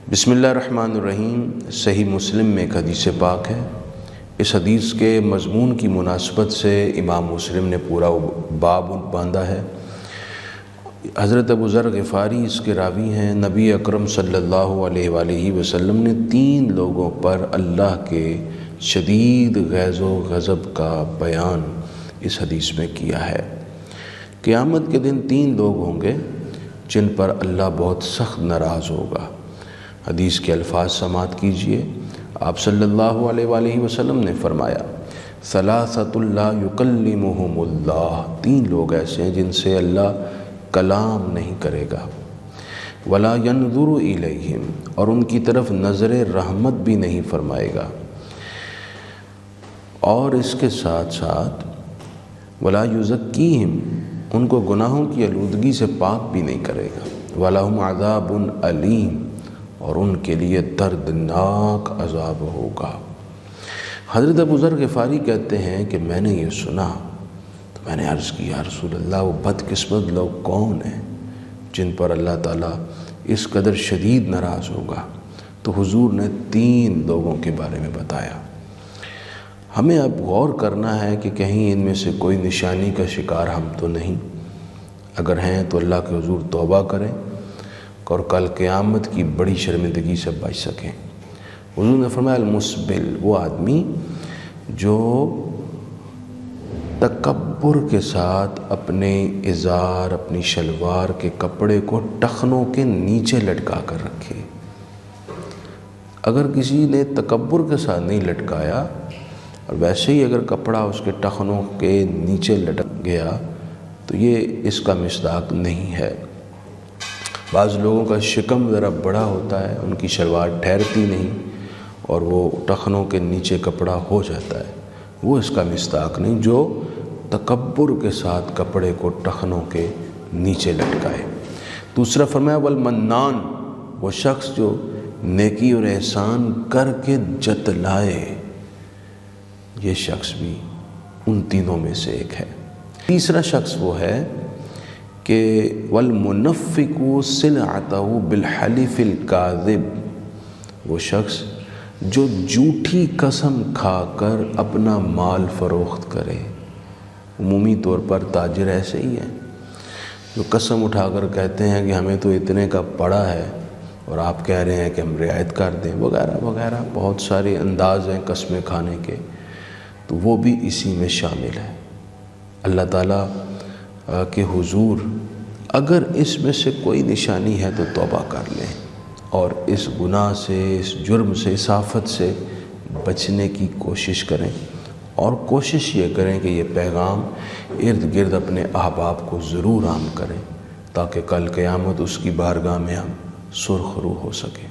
بسم اللہ الرحمن الرحیم۔ صحیح مسلم میں ایک حدیث پاک ہے۔ اس حدیث کے مضمون کی مناسبت سے امام مسلم نے پورا باب باندھا ہے۔ حضرت ابو ذر غفاری اس کے راوی ہیں۔ نبی اکرم صلی اللہ علیہ وآلہ وسلم نے 3 لوگوں پر اللہ کے شدید غیظ و غضب کا بیان اس حدیث میں کیا ہے۔ قیامت کے دن 3 لوگ ہوں گے جن پر اللہ بہت سخت ناراض ہوگا۔ حدیث کے الفاظ سماعت کیجئے۔ آپ صلی اللہ علیہ وآلہ وسلم نے فرمایا، ثلاثۃ لا یکلمہم اللہ، 3 لوگ ایسے ہیں جن سے اللہ کلام نہیں کرے گا، ولا ینظر الیہم، اور ان کی طرف نظر رحمت بھی نہیں فرمائے گا، اور اس کے ساتھ ساتھ ولا یزکیہم، ان کو گناہوں کی آلودگی سے پاک بھی نہیں کرے گا، ولہم عذاب علیم، اور ان کے لیے دردناک عذاب ہوگا۔ حضرت ابو ذر غفاری کہتے ہیں کہ میں نے یہ سنا تو میں نے عرض کی، یا رسول اللہ، وہ بدقسمت لوگ کون ہیں جن پر اللہ تعالیٰ اس قدر شدید ناراض ہوگا؟ تو حضور نے 3 لوگوں کے بارے میں بتایا۔ ہمیں اب غور کرنا ہے کہ کہیں ان میں سے کوئی نشانی کا شکار ہم تو نہیں۔ اگر ہیں تو اللہ کے حضور توبہ کریں اور کل قیامت کی بڑی شرمندگی سے بچ سکیں۔ حضور نے فرمایا، المسبل، وہ آدمی جو تکبر کے ساتھ اپنے ازار، اپنی شلوار کے کپڑے کو ٹخنوں کے نیچے لٹکا کر رکھے۔ اگر کسی نے تکبر کے ساتھ نہیں لٹکایا اور ویسے ہی اگر کپڑا اس کے ٹخنوں کے نیچے لٹک گیا تو یہ اس کا مصداق نہیں ہے۔ بعض لوگوں کا شکم ذرا بڑا ہوتا ہے، ان کی شلوار ٹھہرتی نہیں اور وہ ٹخنوں کے نیچے کپڑا ہو جاتا ہے، وہ اس کا مصداق نہیں جو تکبر کے ساتھ کپڑے کو ٹخنوں کے نیچے لٹکائے۔ دوسرا فرمایا، والمنان، وہ شخص جو نیکی اور احسان کر کے جتلائے، یہ شخص بھی ان تینوں میں سے ایک ہے۔ تیسرا شخص وہ ہے کہ والمنفق سلعتہ بالحلف الکاذب، وہ شخص جو جھوٹی قسم کھا کر اپنا مال فروخت کرے۔ عمومی طور پر تاجر ایسے ہی ہیں جو قسم اٹھا کر کہتے ہیں کہ ہمیں تو اتنے کا پڑا ہے اور آپ کہہ رہے ہیں کہ ہم رعایت کر دیں، وغیرہ وغیرہ، بہت سارے انداز ہیں قسمیں کھانے کے، تو وہ بھی اسی میں شامل ہے۔ اللہ تعالیٰ کہ حضور اگر اس میں سے کوئی نشانی ہے تو توبہ کر لیں اور اس گناہ سے، اس جرم سے، اس آفت سے بچنے کی کوشش کریں، اور کوشش یہ کریں کہ یہ پیغام ارد گرد اپنے احباب کو ضرور عام کریں تاکہ کل قیامت اس کی بارگاہ میں ہم سرخرو ہو سکیں۔